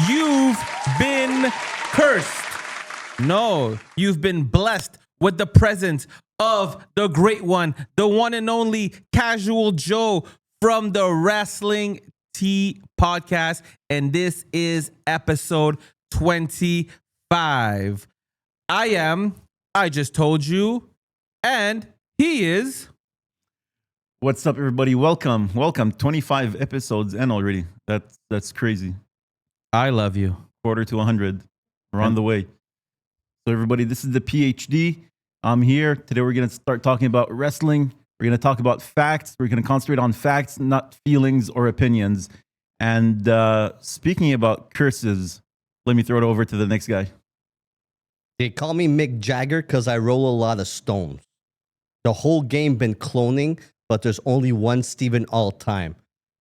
You've been cursed. No, you've been blessed with the presence of the great one, the one and only Casual Joe from the Wrastling Tees Podcast. And this is episode 25. I just told you, and he is. What's up, everybody? Welcome. 25 episodes in already. That's crazy. I love you. Quarter to 100. We're on the way. So everybody, this is the PhD. I'm here. Today we're going to start talking about wrestling. We're going to talk about facts. We're going to concentrate on facts, not feelings or opinions. And speaking about curses, let me throw it over to the next guy. They call me Mick Jagger because I roll a lot of stones. The whole game been cloning, but there's only one Steven all time.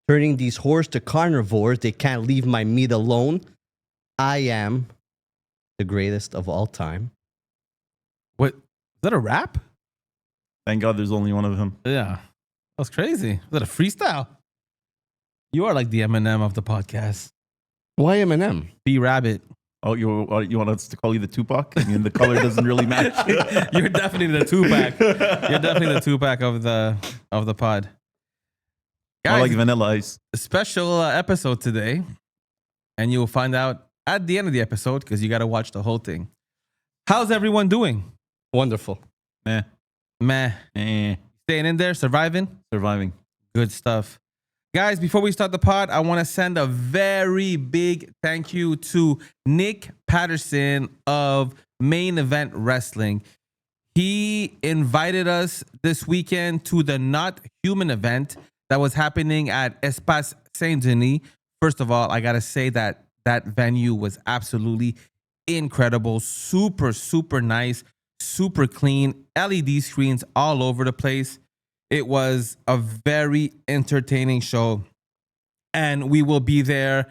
Turning these whores to carnivores, they can't leave my meat alone. I am the greatest of all time. What? Is that a rap? Thank God there's only one of him. Yeah. That's crazy. Is that a freestyle? You are like the Eminem of the podcast. Why Eminem? B-Rabbit. Oh, you want us to call you the Tupac? I mean, the color doesn't really match. You're definitely the Tupac. You're definitely the Tupac of the pod. Guys, I like Vanilla Ice. a special episode today, and you will find out at the end of the episode because you got to watch the whole thing. How's everyone doing? Wonderful. Meh. Staying in there, surviving? Surviving. Good stuff. Guys, before we start the pod, I want to send a very big thank you to Nick Patterson of Main Event Wrestling. He invited us this weekend to the Not Human event that was happening at Espace Saint-Denis. First of all, I got to say that venue was absolutely incredible. Super, super nice, super clean. LED screens all over the place. It was a very entertaining show. And we will be there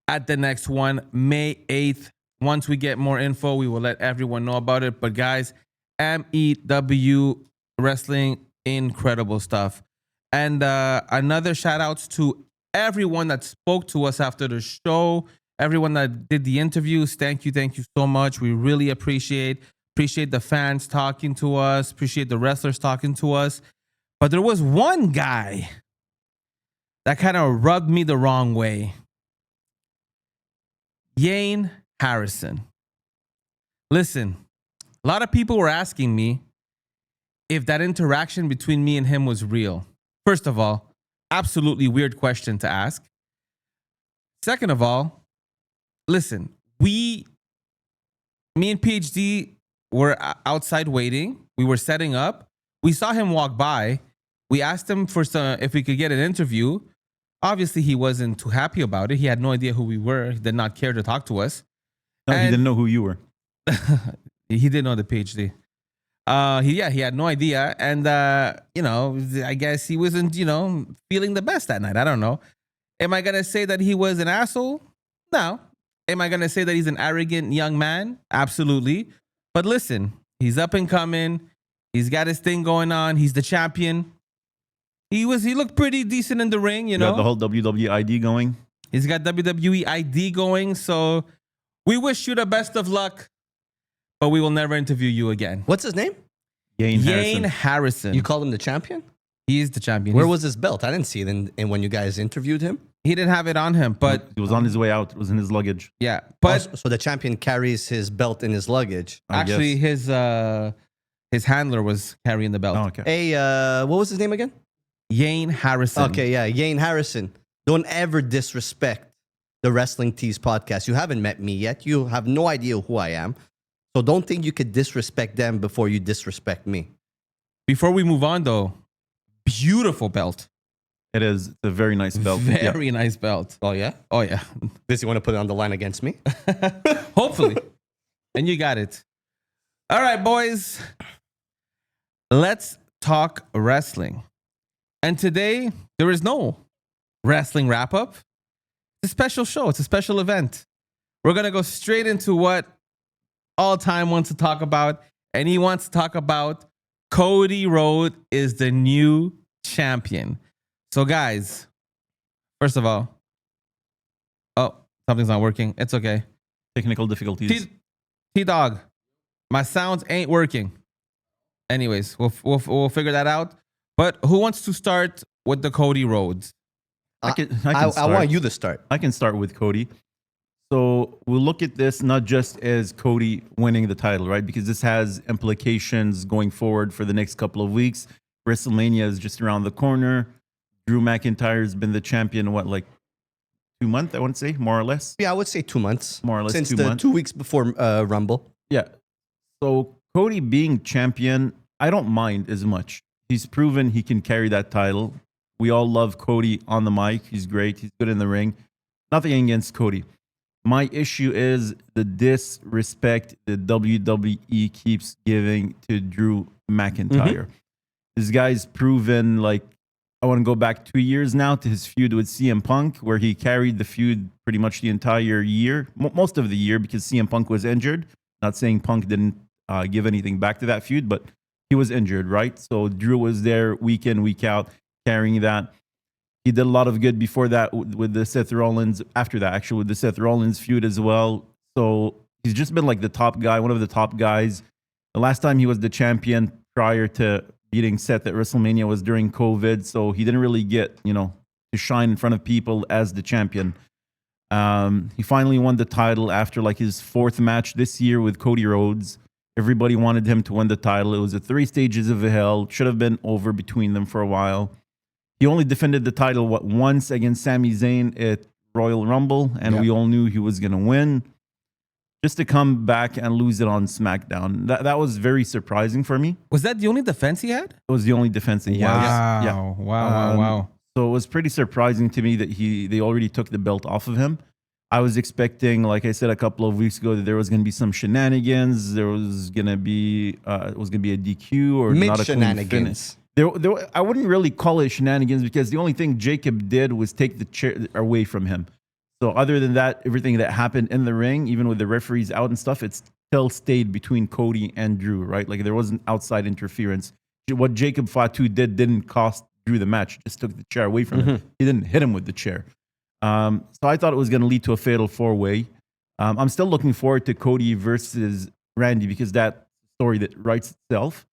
at the next one, May 8th. Once we get more info, we will let everyone know about it. But guys, MEW Wrestling, incredible stuff. And another shout outs to everyone that spoke to us after the show, everyone that did the interviews. Thank you so much. We really appreciate the fans talking to us, appreciate the wrestlers talking to us. But there was one guy that kind of rubbed me the wrong way. Yane Harrison. Listen, a lot of people were asking me if that interaction between me and him was real. First of all, absolutely weird question to ask. Second of all, listen, me and PhD were outside waiting. We were setting up. We saw him walk by. We asked him if we could get an interview. Obviously, he wasn't too happy about it. He had no idea who we were. He did not care to talk to us. No, he didn't know who you were. He didn't know the PhD. He had no idea. And, I guess he wasn't, feeling the best that night. I don't know. Am I going to say that he was an asshole? No. Am I going to say that he's an arrogant young man? Absolutely. But listen, he's up and coming. He's got his thing going on. He's the champion. He looked pretty decent in the ring, you know. Got the whole WWE ID going. He's got WWE ID going. So we wish you the best of luck, but we will never interview you again. What's his name? Yane Harrison. You called him the champion? He is the champion. Where was his belt? I didn't see it in when you guys interviewed him. He didn't have it on him, but It was on his way out. It was in his luggage. yeah. But So the champion carries his belt in his luggage. I actually, guess. his handler was carrying the belt. Oh, okay. Hey, what was his name again? Yane Harrison. Okay, yeah, Yane Harrison. Don't ever disrespect the Wrestling Tees Podcast. You haven't met me yet. You have no idea who I am. So don't think you could disrespect them before you disrespect me. Before we move on, though, beautiful belt. It is. It's a very nice belt. Yeah. Very nice belt. Oh yeah. Oh yeah. Does he want to put it on the line against me? Hopefully. And you got it. All right, boys. Let's talk wrestling. And today, there is no wrestling wrap up. It's a special show. It's a special event. We're going to go straight into what All Time wants to talk about. And he wants to talk about Cody Rhodes is the new champion. So, guys, first of all, something's not working. It's okay. Technical difficulties. T-Dog, my sounds ain't working. Anyways, we'll figure that out. But who wants to start with the Cody Rhodes? I I want you to start. I can start with Cody. So we'll look at this not just as Cody winning the title, right? Because this has implications going forward for the next couple of weeks. WrestleMania is just around the corner. Drew McIntyre has been the champion, like 2 months, I want to say, more or less? Yeah, I would say 2 months. More or less since 2 the months. 2 weeks before Rumble. Yeah. So Cody being champion, I don't mind as much. He's proven he can carry that title. We all love Cody on the mic. He's great. He's good in the ring. Nothing against Cody. My issue is the disrespect that WWE keeps giving to Drew McIntyre. This guy's proven, I want to go back 2 years now to his feud with CM Punk, where he carried the feud pretty much the entire year, most of the year, because CM Punk was injured. Not saying Punk didn't give anything back to that feud, but he was injured, right? So Drew was there week in, week out, carrying that. He did a lot of good before that with the Seth Rollins, after that, actually, with the Seth Rollins feud as well. So he's just been the top guy, one of the top guys. The last time he was the champion prior to beating Seth at WrestleMania was during COVID. So he didn't really get, to shine in front of people as the champion. He finally won the title after his fourth match this year with Cody Rhodes. Everybody wanted him to win the title. It was the 3 stages of hell. Should have been over between them for a while. He only defended the title, once against Sami Zayn at Royal Rumble, and we all knew he was going to win. Just to come back and lose it on SmackDown. That was very surprising for me. Was that the only defense he had? It was the only defense that he has. Yeah. Wow. So it was pretty surprising to me that they already took the belt off of him. I was expecting, like I said a couple of weeks ago, that there was going to be some shenanigans. There was going to be a DQ or not a clean finish. I wouldn't really call it shenanigans because the only thing Jacob did was take the chair away from him. So other than that, everything that happened in the ring, even with the referees out and stuff, it still stayed between Cody and Drew, right? There wasn't outside interference. What Jacob Fatu didn't cost Drew the match, just took the chair away from him. He didn't hit him with the chair. So I thought it was going to lead to a fatal 4-way. I'm still looking forward to Cody versus Randy because that story that writes itself.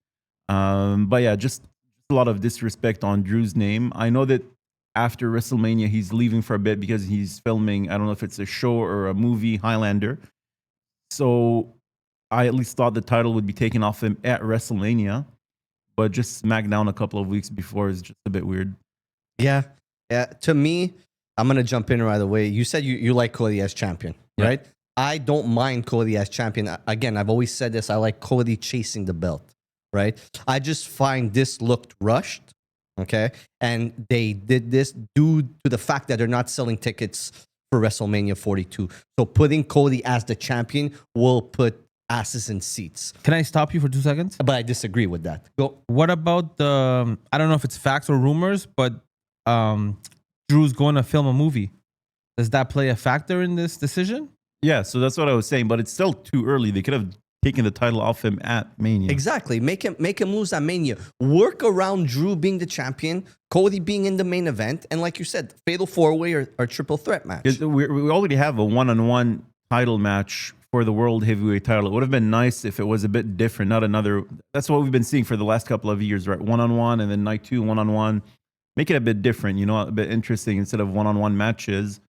But yeah, just a lot of disrespect on Drew's name. I know that after WrestleMania, he's leaving for a bit because he's filming, I don't know if it's a show or a movie, Highlander. So I at least thought the title would be taken off him at WrestleMania, but just SmackDown a couple of weeks before is just a bit weird. Yeah. To me, I'm going to jump in right away. You said you like Cody as champion, right? I don't mind Cody as champion. Again, I've always said this. I like Cody chasing the belt, right? I just find this looked rushed, okay? And they did this due to the fact that they're not selling tickets for WrestleMania 42. So putting Cody as the champion will put asses in seats. Can I stop you for 2 seconds? But I disagree with that. Go. What about the, I don't know if it's facts or rumors, but Drew's going to film a movie. Does that play a factor in this decision? Yeah, so that's what I was saying, but it's still too early. They could have taken the title off him at Mania. Exactly. Make him lose at Mania. Work around Drew being the champion, Cody being in the main event, and like you said, fatal 4-way or triple threat match. We already have a one-on-one title match for the World Heavyweight title. It would have been nice if it was a bit different, not another. That's what we've been seeing for the last couple of years, right? One-on-one, and then night 2, one-on-one. Make it a bit different, a bit interesting instead of one-on-one matches.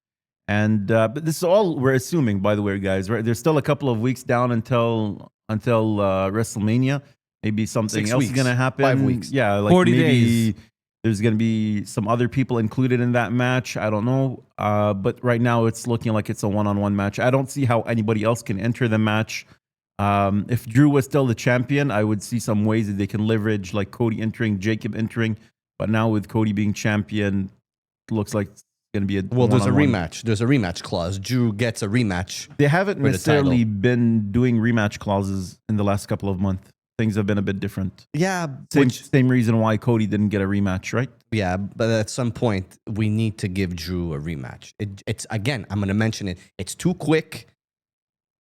And but this is all we're assuming, by the way, guys. Right? There's still a couple of weeks down until WrestleMania. Maybe something else is going to happen. 5 weeks. Yeah, 40 maybe days. There's going to be some other people included in that match. I don't know. But right now it's looking like it's a one-on-one match. I don't see how anybody else can enter the match. If Drew was still the champion, I would see some ways that they can leverage, like Cody entering, Jacob entering. But now with Cody being champion, looks like it's going to be a Well, there's a one-on-one. rematch. There's a rematch clause. Drew gets a rematch. They haven't for the necessarily title. been doing rematch clauses in the last couple of months. Things have been a bit different. Yeah, Same reason why Cody didn't get a rematch, right? yeah, but at some point we need to give Drew a rematch. It's again, I'm going to mention it. It's too quick.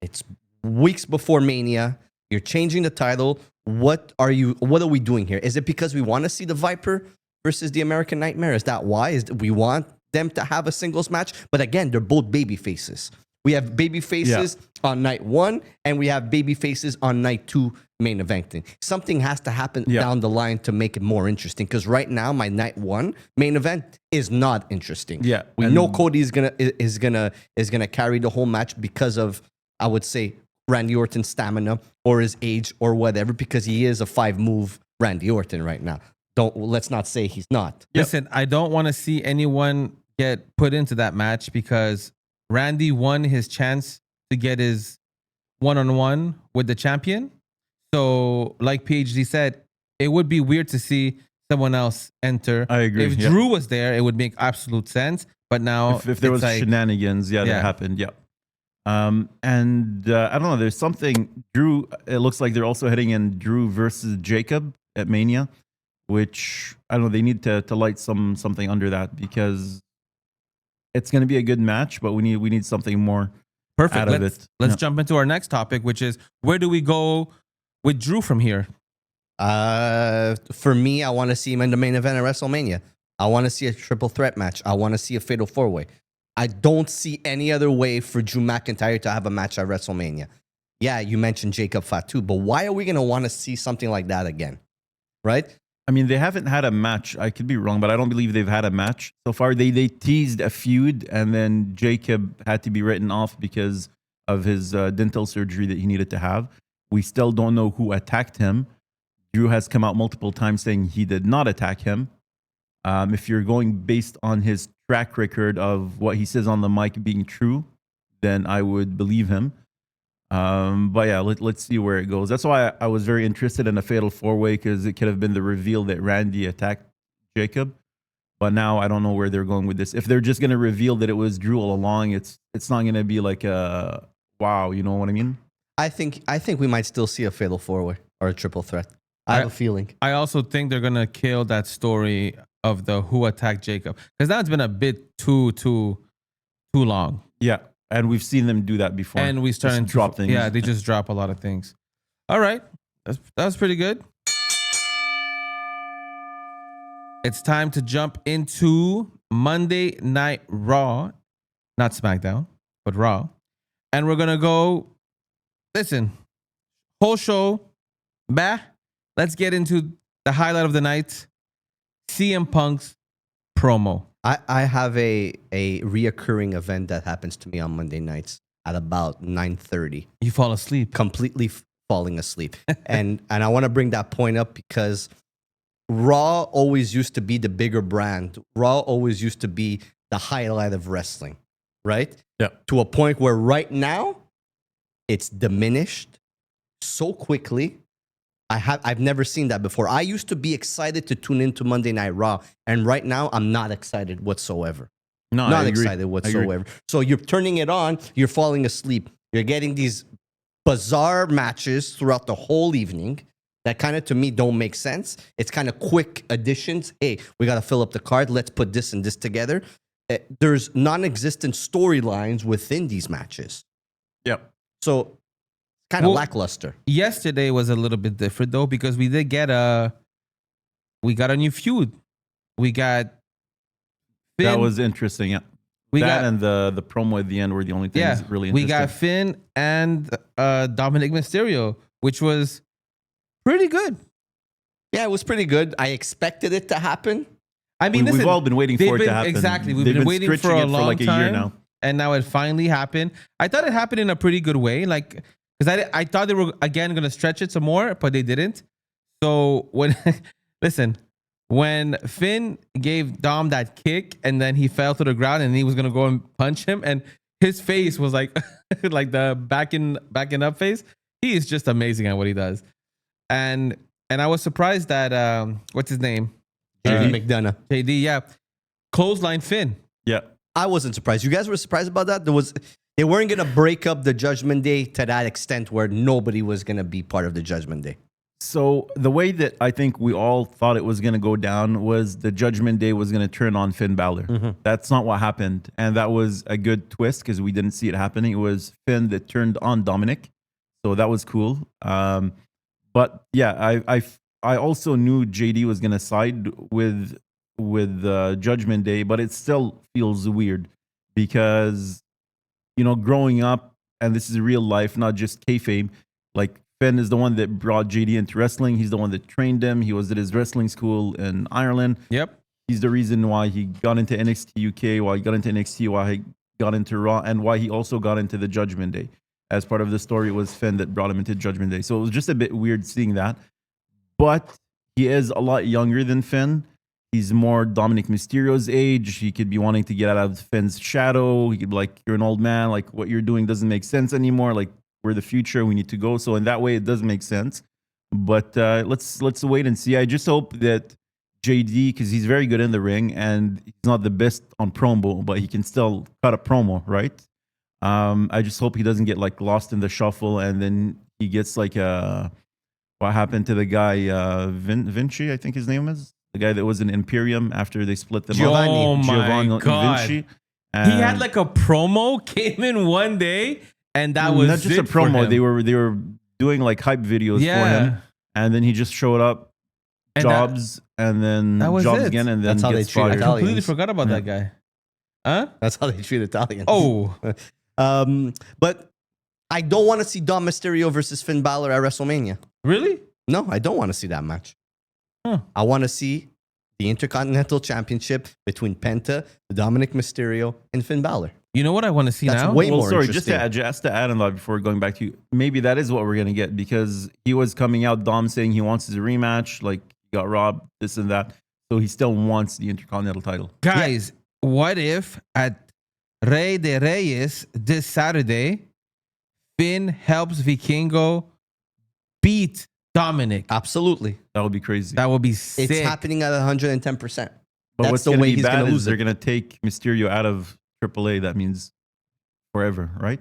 It's weeks before Mania. You're changing the title. What are we doing here? Is it because we want to see the Viper versus the American Nightmare? Is that why? We want them to have a singles match? But again, they're both baby faces. We have baby faces on night 1, and we have baby faces on night 2 main eventing. Something has to happen down the line to make it more interesting. Because right now, my night 1 main event is not interesting. Yeah, we and- know Cody is gonna carry the whole match because of, I would say, Randy Orton's stamina or his age or whatever. Because he is a 5-move Randy Orton right now. Let's not say he's not. Listen, I don't want to see anyone get put into that match because Randy won his chance to get his one-on-one with the champion. So, like PhD said, it would be weird to see someone else enter. I agree, If yeah. Drew was there, it would make absolute sense. But now, If there it's was like, shenanigans, that happened. Yeah. I don't know. There's something Drew. It looks like they're also heading in Drew versus Jacob at Mania, which I don't know. They need to light something under that because it's going to be a good match, but we need something more perfect. out of it. Let's jump into our next topic, which is where do we go with Drew from here? For me, I want to see him in the main event at WrestleMania. I want to see a triple threat match. I want to see a fatal 4-way. I don't see any other way for Drew McIntyre to have a match at WrestleMania. Yeah, you mentioned Jacob Fatu, but why are we going to want to see something like that again? Right? I mean, they haven't had a match. I could be wrong, but I don't believe they've had a match so far. They teased a feud, and then Jacob had to be written off because of his dental surgery that he needed to have. We still don't know who attacked him. Drew has come out multiple times saying he did not attack him. If you're going based on his track record of what he says on the mic being true, then I would believe him. But yeah, let's see where it goes. That's why I was very interested in a fatal 4-way because it could have been the reveal that Randy attacked Jacob. But now I don't know where they're going with this. If they're just going to reveal that it was Drew all along, it's not going to be like a wow. You know what I mean? I think we might still see a fatal 4-way or a triple threat. I have a feeling. I also think they're gonna kill that story of the who attacked Jacob because that's been a bit too long. Yeah, and we've seen them do that before. And we started Just drop things. Yeah, they just drop a lot of things. All right, that was pretty good. It's time to jump into Monday Night Raw, not SmackDown, but Raw, and we're gonna go. Listen, whole show, bah. Let's get into the highlight of the night, CM Punk's promo. I have a reoccurring event that happens to me on Monday nights at about 9:30. You fall asleep. Completely falling asleep. and I want to bring that point up because Raw always used to be the bigger brand. Raw always used to be the highlight of wrestling, right? Yeah. To a point where right now it's diminished so quickly. I've never seen that before. I used to be excited to tune into Monday Night Raw, and right now I'm not excited whatsoever. No, Not I agree. excited whatsoever. So you're turning it on, you're falling asleep. You're getting these bizarre matches throughout the whole evening that kind of, to me, don't make sense. It's kind of quick additions. Hey, we got to fill up the card. Let's put this and this together. There's non-existent storylines within these matches. Yep. So kind of lackluster. Yesterday was a little bit different though because we did get a new feud. We got Finn. That was interesting. Yeah. And the promo at the end were the only things really interesting. We got Finn and Dominic Mysterio, which was pretty good. Yeah, it was pretty good. I expected it to happen. I mean, we've all been waiting for it to happen. Exactly. We've They've been waiting for stretching a it long like time. a year now. And now it finally happened. I thought it happened in a pretty good way. Like, because I thought they were, again, going to stretch it some more, but they didn't. So, when Finn gave Dom that kick and then he fell to the ground and he was going to go and punch him and his face was like, like the backing up face. He is just amazing at what he does. And I was surprised that, what's his name? JD McDonough. JD, yeah. clothesline Finn. Yeah. I wasn't surprised. You guys were surprised about that? They weren't going to break up the Judgment Day to that extent where nobody was going to be part of the Judgment Day. So the way that I think we all thought it was going to go down was the Judgment Day was going to turn on Finn Balor. That's not what happened. And that was a good twist because we didn't see it happening. It was Finn that turned on Dominic. So that was cool. But yeah, I also knew JD was going to side with Judgment Day, but it still feels weird because, growing up, and this is real life, not just kayfabe, like Finn is the one that brought JD into wrestling. He's the one that trained him. He was at his wrestling school in Ireland. Yep. He's the reason why he got into NXT UK, why he got into NXT, why he got into Raw, and why he also got into the Judgment Day. As part of the story, it was Finn that brought him into Judgment Day. So it was just a bit weird seeing that. But he is a lot younger than Finn. He's more Dominic Mysterio's age. He could be wanting to get out of Finn's shadow. He could be like, you're an old man. Like, what you're doing doesn't make sense anymore. Like, we're the future. We need to go. So in that way, it does make sense. But let's wait and see. I just hope that JD, because he's very good in the ring, and he's not the best on promo, but he can still cut a promo, right? I just hope he doesn't get like lost in the shuffle, and then he gets like what happened to the guy Vinci, I think his name is. The guy that was in Imperium after they split them up. Oh my God. Vinci. He had like a promo, came in one day, and that was not just it a promo. for him. They were doing like hype videos for him, and then he just showed up, And jobs, and then that was jobs it. again, and then That's how they gets treat fired. I Italians. completely forgot about that guy. Huh? That's how they treat Italians. Oh, But I don't want to see Dom Mysterio versus Finn Balor at WrestleMania. really? No, I don't want to see that match. Huh. I want to see the Intercontinental Championship between Penta, Dominic Mysterio, and Finn Balor. You know what I want to see That's now? way Well, more sorry, just interesting. to add on that before going back to you, maybe that is what we're gonna get because he was coming out, Dom saying he wants his rematch, like he got robbed, this and that, so he still wants the Intercontinental title. Guys, what if at Rey de Reyes this Saturday, Finn helps Vikingo beat Dominic? Absolutely. That would be crazy. That would be sick. It's happening at 110%. But That's what's the gonna way be he's going bad to is lose they're it. gonna take Mysterio out of AAA. That means forever, right?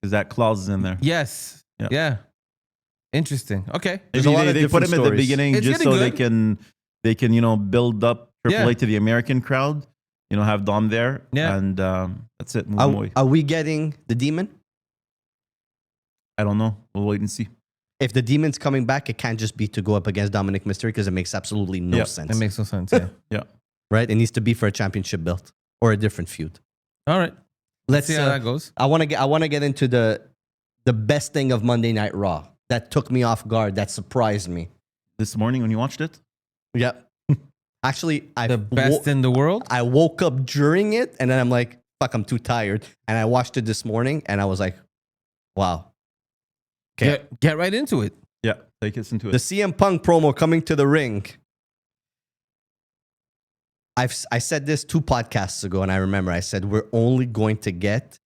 Because that clause is in there. Yes. Yeah. Yeah. Interesting. Okay. There's Maybe a lot of they put different him at the stories. beginning It's just getting so good. they can build up AAA Yeah. to the American crowd. Have Dom there. Yeah. And that's it. Move him away. Are we getting the demon? I don't know. We'll wait and see. If the demon's coming back, it can't just be to go up against Dominic Mysterio because it makes absolutely no Yeah. sense. That makes no sense. Yeah. Yeah. Right? It needs to be for a championship belt or a different feud. All right. Let's See how that goes. I want to get into the best thing of Monday Night Raw that took me off guard, that surprised me. This morning when you watched it? Yep. Actually, The best in the world? I woke up during it and then I'm like, fuck, I'm too tired. And I watched it this morning and I was like, wow. Okay. Get right into it. Yeah. Take us into The it. CM Punk promo coming to the ring. I said this 2 podcasts ago, and I remember I said we're only going to get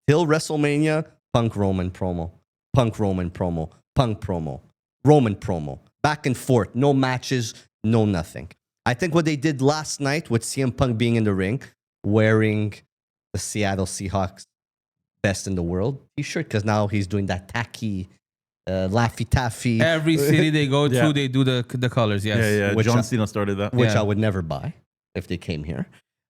till WrestleMania Punk Roman promo, Punk Roman promo, Punk promo, Roman promo, back and forth, no matches, no nothing. I think what they did last night with CM Punk being in the ring, wearing the Seattle Seahawks best in the world t-shirt, because now he's doing that tacky, Laffy Taffy, Every city they go to, Yeah. they do the colors. Yes. Yeah. Which John I- Cena started that. which Yeah. I would never buy if they came here.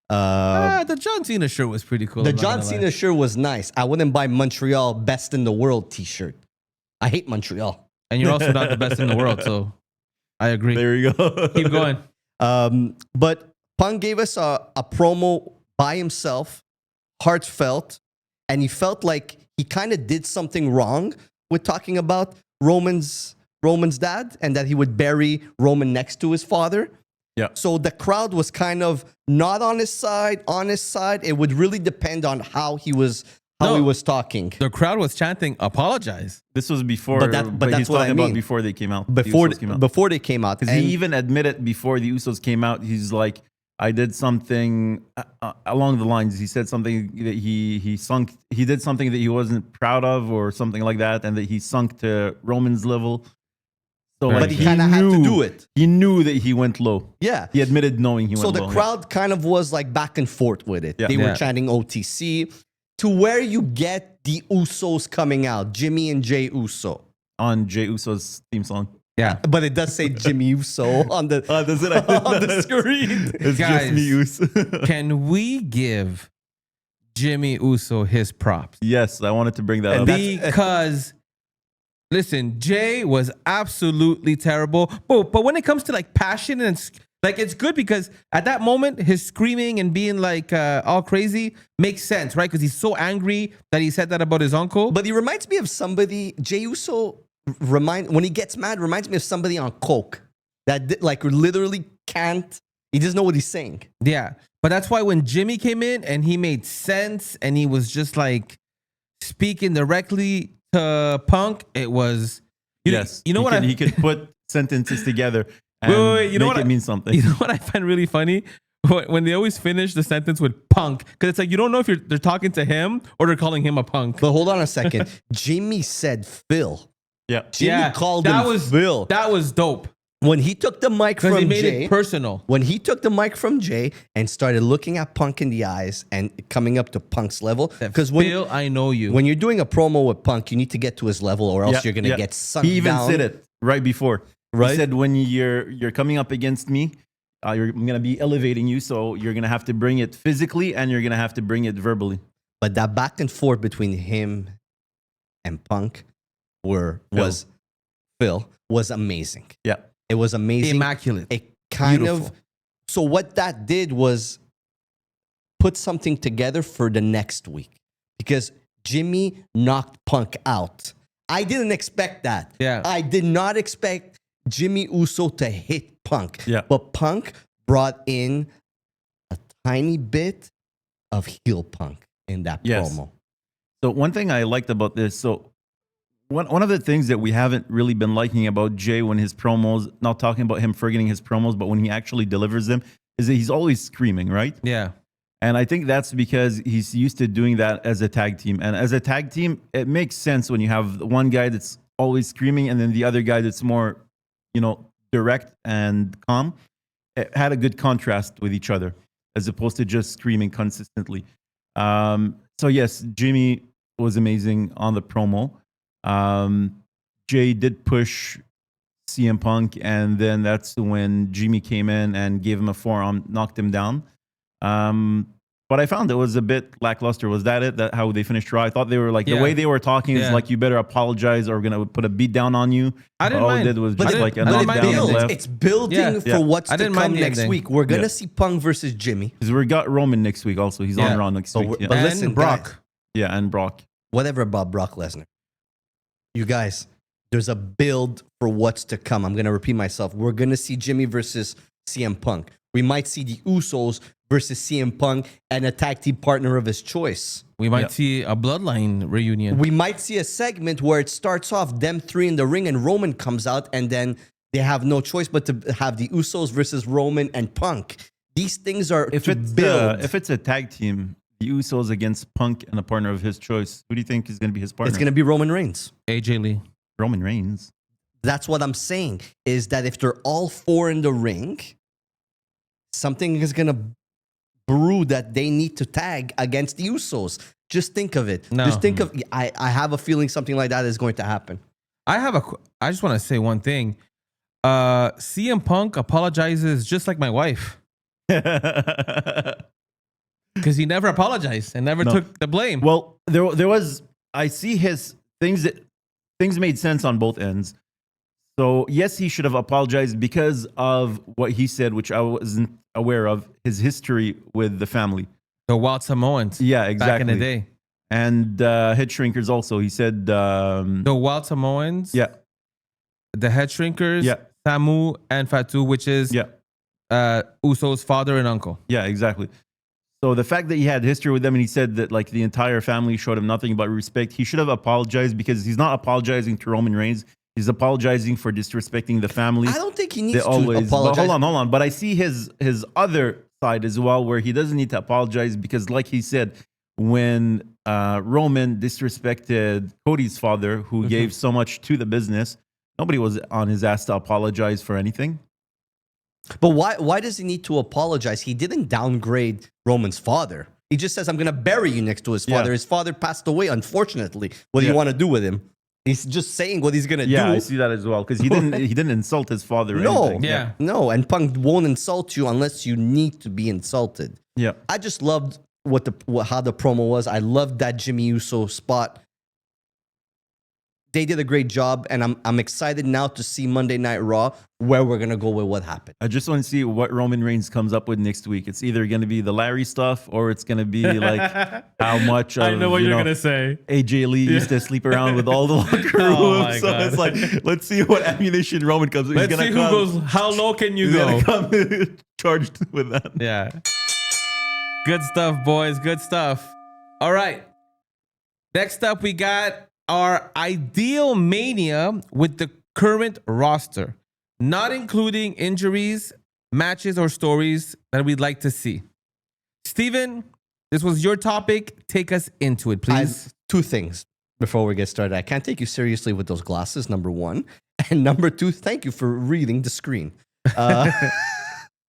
The John Cena shirt was pretty cool. The I'm not John gonna lie. Cena shirt was nice. I wouldn't buy Montreal best in the world t-shirt. I hate Montreal. And you're also not the best in the world, so I agree. There you go. Keep going. But Punk gave us a promo by himself, heartfelt, and he felt like he kind of did something wrong with talking about Roman's dad and that he would bury Roman next to his father. Yeah. So the crowd was kind of not on his side, on his side. It would really depend on how he was talking. The crowd was chanting, apologize. This was before, But that's he's what I talking about mean. before they came out. Before the Usos came out. before they came out. Because And- he even admitted before the Usos came out, he's like, I did something along the lines. He said something that he did something that he wasn't proud of or something like that, and that he sunk to Roman's level. So but he kind of had to do it. He knew that he went low. Yeah. He admitted knowing he So went low. the crowd kind of was like back and forth with it. Yeah. They were Yeah. chanting OTC to where you get the Usos coming out, Jimmy and Jey Uso. On Jey Uso's theme song. Yeah. But it does say Jimmy Uso on the Does it? on the screen. It's Guys. just me, Uso. Can we give Jimmy Uso his props? Yes, I wanted to bring that up. Because listen, Jay was absolutely terrible. But when it comes to like passion and like, it's good because at that moment, his screaming and being like all crazy makes sense, right? Because he's so angry that he said that about his uncle. But he reminds me of somebody, Jey Uso, when he gets mad, reminds me of somebody on coke that like literally can't, he doesn't know what he's saying. Yeah. But that's why when Jimmy came in and he made sense and he was just like speaking directly to Punk, it was, Yes. You know what he could put sentences together and Wait, you know make what it mean something. You know what I find really funny? When they always finish the sentence with punk, because it's like you don't know if they're talking to him or they're calling him a punk. But hold on a second. Jimmy said Phil. Yeah. Jimmy called him Phil. That was dope. When he took the mic Because he from made Jay, it personal. when he took the mic from Jay and started looking at Punk in the eyes and coming up to Punk's level, because Phil, I know you. when you're doing a promo with Punk, you need to get to his level, or else Yeah, you're gonna yeah. get sunk He even down. said it right before. Right? He said, when you're coming up against me, I'm gonna be elevating you, so you're gonna have to bring it physically and you're gonna have to bring it verbally. But that back and forth between him and Punk was amazing. Yeah. It was amazing. Immaculate. It kind Beautiful. of. So what that did was put something together for the next week, because Jimmy knocked Punk out. I didn't expect that. Yeah. I did not expect Jimmy Uso to hit Punk. Yeah. But Punk brought in a tiny bit of heel Punk in that Yes. promo. So one thing I liked about this, so one of the things that we haven't really been liking about Jay when his promos, not talking about him forgetting his promos, but when he actually delivers them, is that he's always screaming, right? Yeah. And I think that's because he's used to doing that as a tag team. And as a tag team, it makes sense when you have one guy that's always screaming and then the other guy that's more, direct and calm. It had a good contrast with each other as opposed to just screaming consistently. So yes, Jimmy was amazing on the promo. Jay did push CM Punk, and then that's when Jimmy came in and gave him a forearm, knocked him down. But I found it was a bit lackluster. Was that it? That how they finished Raw? I thought they were like, the way they were talking is like, you better apologize or we're going to put a beat down on you. I didn't All mind. it did was But just it- like a I didn't knock mind down the and ending. left. It's building Yeah. for what's I to didn't come mind the next ending. week. We're gonna Yeah. see Punk versus Jimmy. Because we got Roman next week also. He's Yeah. on Raw next But week. we're- Yeah. but And listen, Brock. guys, Yeah, and Brock. whatever about Brock Lesnar. You guys, there's a build for what's to come. I'm going to repeat myself. We're going to see Jimmy versus CM Punk. We might see the Usos versus CM Punk and a tag team partner of his choice. We might Yeah. see a bloodline reunion. We might see a segment where it starts off them three in the ring and Roman comes out, and then they have no choice but to have the Usos versus Roman and Punk. These things are If to build. it's a tag team, the Usos against Punk and a partner of his choice, who do you think is going to be his partner? It's going to be Roman Reigns. AJ Lee. Roman Reigns. That's what I'm saying, is that if they're all four in the ring, something is going to brew that they need to tag against the Usos. Just think of it. No. Just think of, I have a feeling something like that is going to happen. I just want to say one thing. CM Punk apologizes just like my wife. Because he never apologized and never took the blame. Well, there was. I see his things made sense on both ends. So yes, he should have apologized because of what he said, which I wasn't aware of. His history with the family. The Wild Samoans. Yeah, exactly. Back in the day. And Head Shrinkers also. He said. The Wild Samoans. Yeah. The Head Shrinkers. Yeah. Samu and Fatu, which is Uso's father and uncle. Yeah, exactly. So the fact that he had history with them and he said that like the entire family showed him nothing but respect, he should have apologized because he's not apologizing to Roman Reigns. He's apologizing for disrespecting the family. I don't think he needs They to always, apologize. but hold on. But I see his other side as well, where he doesn't need to apologize because, like he said, when Roman disrespected Cody's father, who gave so much to the business, Nobody was on his ass to apologize for anything. But why does he need to apologize? He didn't downgrade Roman's father. He just says, I'm going to bury you next to his father. Yeah. His father passed away, unfortunately. What do you want to do with him? He's just saying what he's going to do. Yeah, I see that as well. Because he didn't insult his father or No. anything. Yeah. No, and Punk won't insult you unless you need to be insulted. Yeah. I just loved how the promo was. I loved that Jimmy Uso spot. They did a great job, and I'm excited now to see Monday Night Raw where we're gonna go with what happened. I just want to see what Roman Reigns comes up with next week. It's either going to be the Larry stuff or it's going to be like how much of, I know what you're going to say. AJ Lee used to sleep around with all the locker rooms. Oh my So God. it's like, let's see what ammunition Roman comes with. Let's see who goes, how low can you He's go? going to come charged with that. Yeah. Good stuff, boys. Good stuff. All right. Next up, we got our ideal Mania with the current roster, not including injuries, matches, or stories that we'd like to see. Steven, this was your topic. Take us into it, please. Two things before we get started. I can't take you seriously with those glasses, number one. And number two, thank you for reading the screen.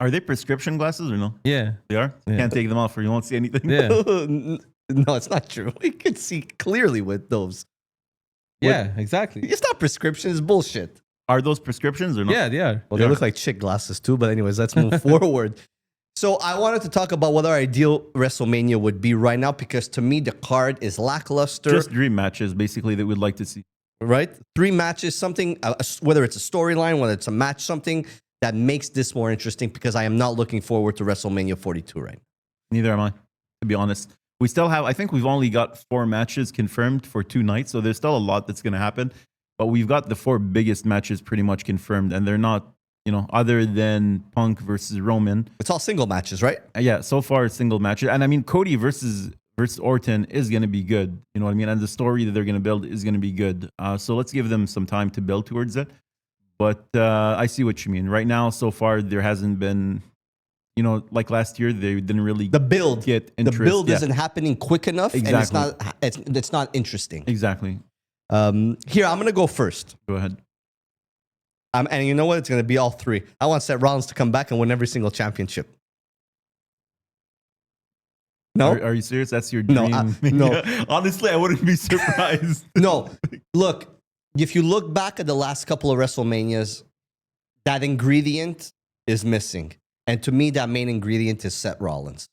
Are they prescription glasses or no? Yeah. They are? Yeah. Can't take them off or you won't see anything? Yeah. No, it's not true. You can see clearly with those. Yeah, exactly. It's not prescription, it's bullshit. Are those prescriptions or no? Yeah, they are. Well, they look like chick glasses too, but anyways, let's move forward. So I wanted to talk about what our ideal WrestleMania would be right now, because to me, the card is lackluster. Just dream matches, basically, that we'd like to see. Right? 3 matches, something, whether it's a storyline, whether it's a match, something that makes this more interesting, because I am not looking forward to WrestleMania 42 right now. Neither am I, to be honest. We still have, I think we've only got 4 matches confirmed for 2 nights, so there's still a lot that's going to happen. But we've got the 4 biggest matches pretty much confirmed, and they're not, other than Punk versus Roman. It's all single matches, right? Yeah, so far it's single matches. And I mean, Cody versus Orton is going to be good. You know what I mean? And the story that they're going to build is going to be good. So let's give them some time to build towards it. But I see what you mean. Right now, so far, there hasn't been, like last year, they didn't really The build. get interest. The build Yeah, isn't happening quick enough, Exactly. and it's not interesting. exactly. Here, I'm going to go first. Go ahead. And you know what? It's going to be all 3. I want Seth Rollins to come back and win every single championship. No? Are you serious? That's your No, dream? no. Honestly, I wouldn't be surprised. No. Look, if you look back at the last couple of WrestleManias, that ingredient is missing. And to me, that main ingredient is Seth Rollins.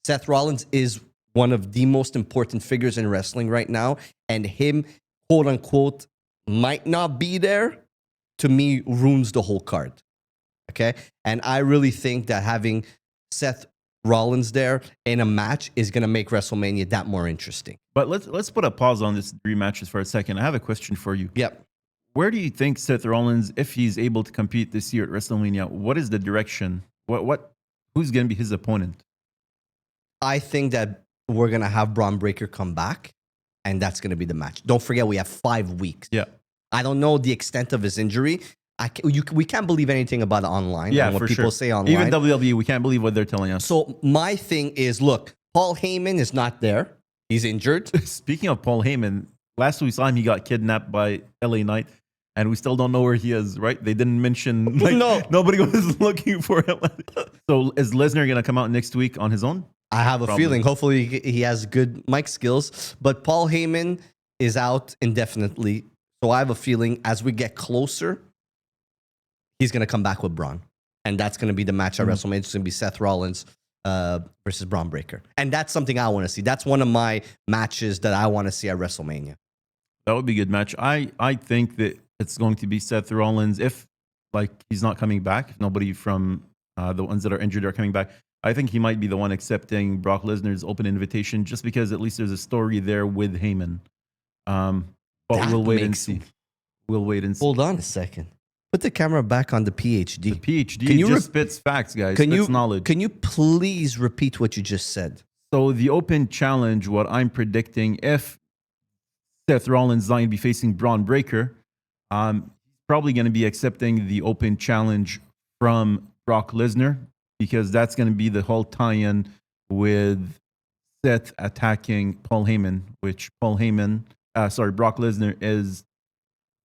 Seth Rollins is one of the most important figures in wrestling right now. And him, quote unquote, might not be there, to me, ruins the whole card. Okay? And I really think that having Seth Rollins there in a match is going to make WrestleMania that more interesting. But let's put a pause on this 3 matches for a second. I have a question for you. Yep. Where do you think Seth Rollins, if he's able to compete this year at WrestleMania, what is the direction? Who's going to be his opponent? I think that we're going to have Braun Breaker come back, and that's going to be the match. Don't forget, we have 5 weeks. Yeah. I don't know the extent of his injury. We can't believe anything about it online. Yeah, and what for people sure. say online. Even WWE, we can't believe what they're telling us. So my thing is, look, Paul Heyman is not there. He's injured. Speaking of Paul Heyman, last we saw him, he got kidnapped by LA Knight, and we still don't know where he is, right? They didn't mention, No. nobody was looking for him. So is Lesnar going to come out next week on his own? I have a Probably. feeling. Hopefully, he has good mic skills. But Paul Heyman is out indefinitely. So I have a feeling as we get closer, he's going to come back with Braun. And that's going to be the match at WrestleMania. It's going to be Seth Rollins versus Braun Breaker. And that's something I want to see. That's one of my matches that I want to see at WrestleMania. That would be a good match. I think that it's going to be Seth Rollins if he's not coming back, if nobody from the ones that are injured are coming back. I think he might be the one accepting Brock Lesnar's open invitation just because at least there's a story there with Heyman. But That we'll wait and makes- see. We'll wait and see. Hold on a second. Put the camera back on the PhD. The PhD Can you just spits facts, guys. Can Spits you knowledge. Can you please repeat what you just said? So the open challenge, what I'm predicting, if Seth Rollins is not going to be facing Braun Breaker, he's probably going to be accepting the open challenge from Brock Lesnar because that's going to be the whole tie-in with Seth attacking Paul Heyman, which Brock Lesnar is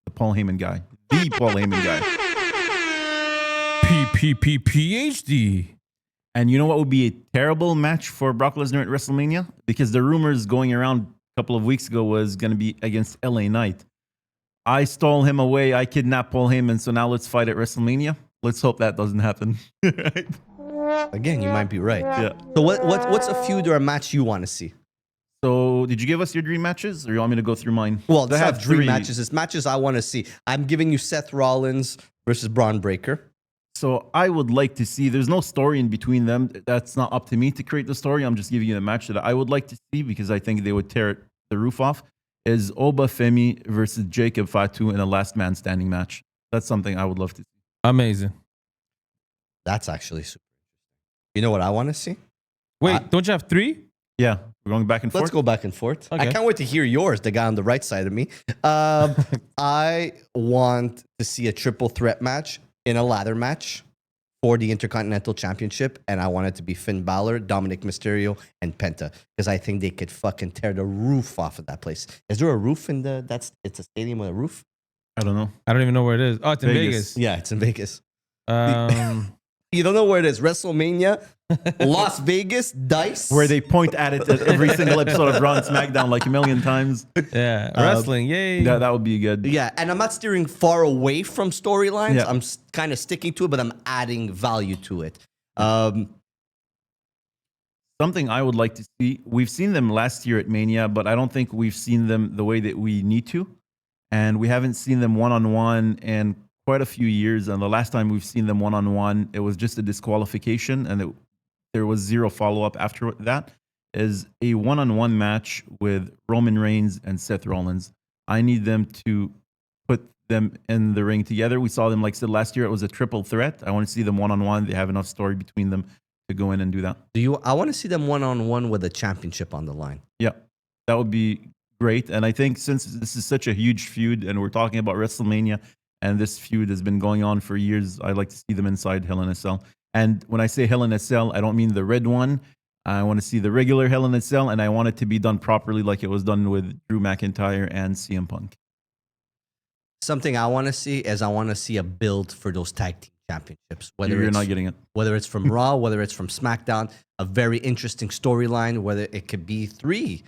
the Paul Heyman guy. The Paul Heyman guy. PhD. And you know what would be a terrible match for Brock Lesnar at WrestleMania? Because the rumors going around a couple of weeks ago was going to be against LA Knight. I stole him away. I kidnapped Paul Heyman. So now let's fight at WrestleMania. Let's hope that doesn't happen. Right? Again, you might be right. Yeah. So what's a feud or a match you want to see? So did you give us your dream matches or you want me to go through mine? Well, I it's have not dream three. matches. It's matches I want to see. I'm giving you Seth Rollins versus Braun Breaker. So I would like to see, there's no story in between them. That's not up to me to create the story. I'm just giving you the match that I would like to see because I think they would tear the roof off. Is Obafemi versus Jacob Fatu in a last man standing match. That's something I would love to see. Amazing. That's actually super. You know what I want to see? Wait, don't you have 3? Yeah, we're going back and forth. Let's go back and forth. Okay. I can't wait to hear yours, the guy on the right side of me. I want to see a triple threat match in a ladder match for the Intercontinental Championship, and I want it to be Finn Balor, Dominic Mysterio, and Penta, because I think they could fucking tear the roof off of that place. Is there a roof in it's a stadium with a roof? I don't know. I don't even know where it is. Oh, it's in Vegas. Vegas. Yeah, it's in Vegas. Um, You don't know where it is? WrestleMania, Las Vegas, Dice. Where they point at it at every single episode of Raw and SmackDown like a million times. yeah, wrestling. Yay. That would be good. Yeah, and I'm not steering far away from storylines. Yeah. I'm kind of sticking to it, but I'm adding value to it. Something I would like to see. We've seen them last year at Mania, but I don't think we've seen them the way that we need to. And we haven't seen them one-on-one in quite a few years. And the last time we've seen them one-on-one, it was just a disqualification and there was zero follow-up after that. Is a one-on-one match with Roman Reigns and Seth Rollins. I need them to put them in the ring together. We saw them, like I said, last year. It was a triple threat. I want to see them one-on-one. They have enough story between them to go in and do that. I want to see them one-on-one with a championship on the line. Yeah, that would be great. And I think since this is such a huge feud and we're talking about WrestleMania and this feud has been going on for years, I'd like to see them inside Hell in a Cell. And when I say Hell in a Cell, I don't mean the red one. I want to see the regular Hell in a Cell, and I want it to be done properly like it was done with Drew McIntyre and CM Punk. Something I want to see is I want to see a build for those tag team championships. You're not getting it. Whether it's from Raw, whether it's from SmackDown, a very interesting storyline, whether it could be 3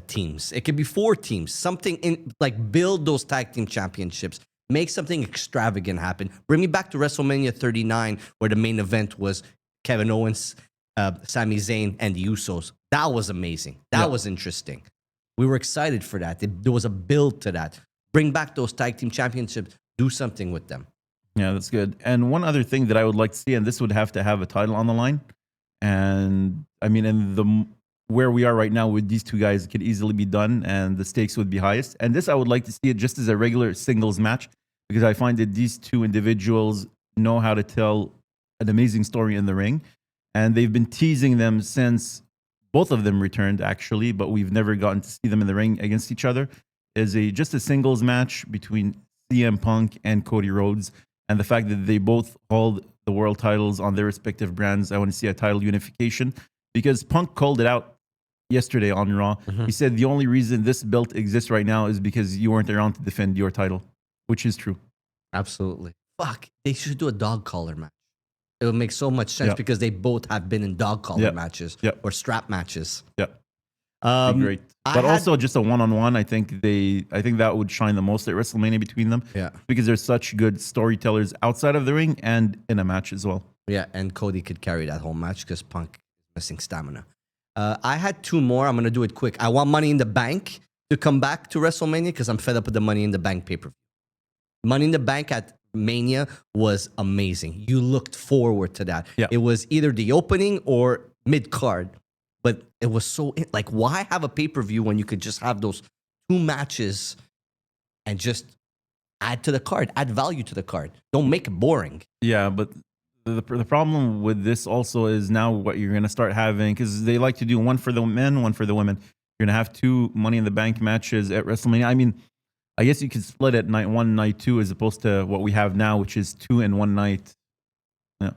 teams, it could be 4 teams, something in like build those tag team championships, make something extravagant happen. Bring me back to WrestleMania 39, where the main event was Kevin Owens, Sami Zayn, and the Usos. That was amazing. That was interesting. We were excited for that. There was a build to that. Bring back those tag team championships. Do something with them. Yeah, that's good. And one other thing that I would like to see, and this would have to have a title on the line. And I mean, where we are right now with these two guys, it could easily be done and the stakes would be highest. And this, I would like to see it just as a regular singles match because I find that these two individuals know how to tell an amazing story in the ring. And they've been teasing them since both of them returned, actually, but we've never gotten to see them in the ring against each other. Is just a singles match between CM Punk and Cody Rhodes. And the fact that they both hold the world titles on their respective brands, I want to see a title unification because Punk called it out yesterday on Raw. He said the only reason this belt exists right now is because you weren't around to defend your title, which is true. Absolutely. Fuck, they should do a dog collar match. It would make so much sense because they both have been in dog collar matches or strap matches. Yeah. Great. But also just a one-on-one, I think that would shine the most at WrestleMania between them. Yeah. Because they're such good storytellers outside of the ring and in a match as well. Yeah, and Cody could carry that whole match because Punk is missing stamina. I had 2 more. I'm going to do it quick. I want Money in the Bank to come back to WrestleMania because I'm fed up with the Money in the Bank pay-per-view. Money in the Bank at Mania was amazing. You looked forward to that. Yeah. It was either the opening or mid-card. But it was so, like, why have a pay-per-view when you could just have those 2 matches and just add to the card, add value to the card? Don't make it boring. Yeah, but the problem with this also is now what you're going to start having, because they like to do one for the men, one for the women. You're going to have 2 Money in the Bank matches at WrestleMania. I mean, I guess you could split it night 1, night 2, as opposed to what we have now, which is 2 in one night. Yeah.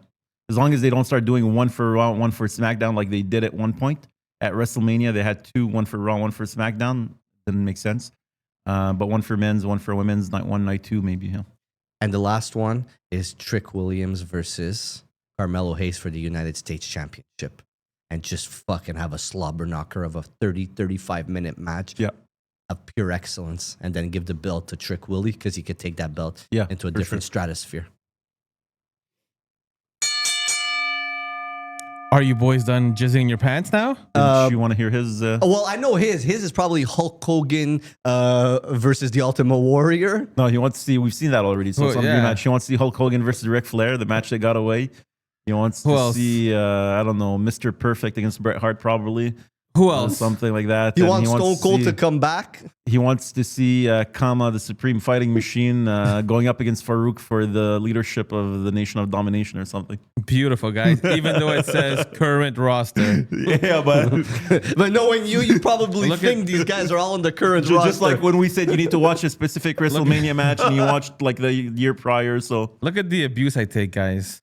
As long as they don't start doing one for Raw, one for SmackDown, like they did at one point at WrestleMania, they had 2, one for Raw, one for SmackDown. Didn't make sense. But one for men's, one for women's, night 1, night 2, maybe. Yeah. And the last one is Trick Williams versus Carmelo Hayes for the United States Championship. And just fucking have a slobber knocker of a 35 minute match Yeah. of pure excellence. And then give the belt to Trick Willie because he could take that belt into a different stratosphere. Are you boys done jizzing in your pants now? Did you want to hear his? Well, I know his. His is probably Hulk Hogan versus the Ultimate Warrior. No, he wants to see. We've seen that already. So it's on the rematch. He wants to see Hulk Hogan versus Ric Flair, the match that got away. He wants to see, I don't know, Mr. Perfect against Bret Hart, probably. Who else? Something like that. He wants Stone Cold to come back. He wants to see Kama, the Supreme Fighting Machine, going up against Farouk for the leadership of the Nation of Domination or something. Beautiful, guys. Even though it says current roster. Yeah, but but knowing you probably think these guys are all in the current roster. Just like when we said you need to watch a specific WrestleMania match and you watched like the year prior. So look at the abuse I take, guys.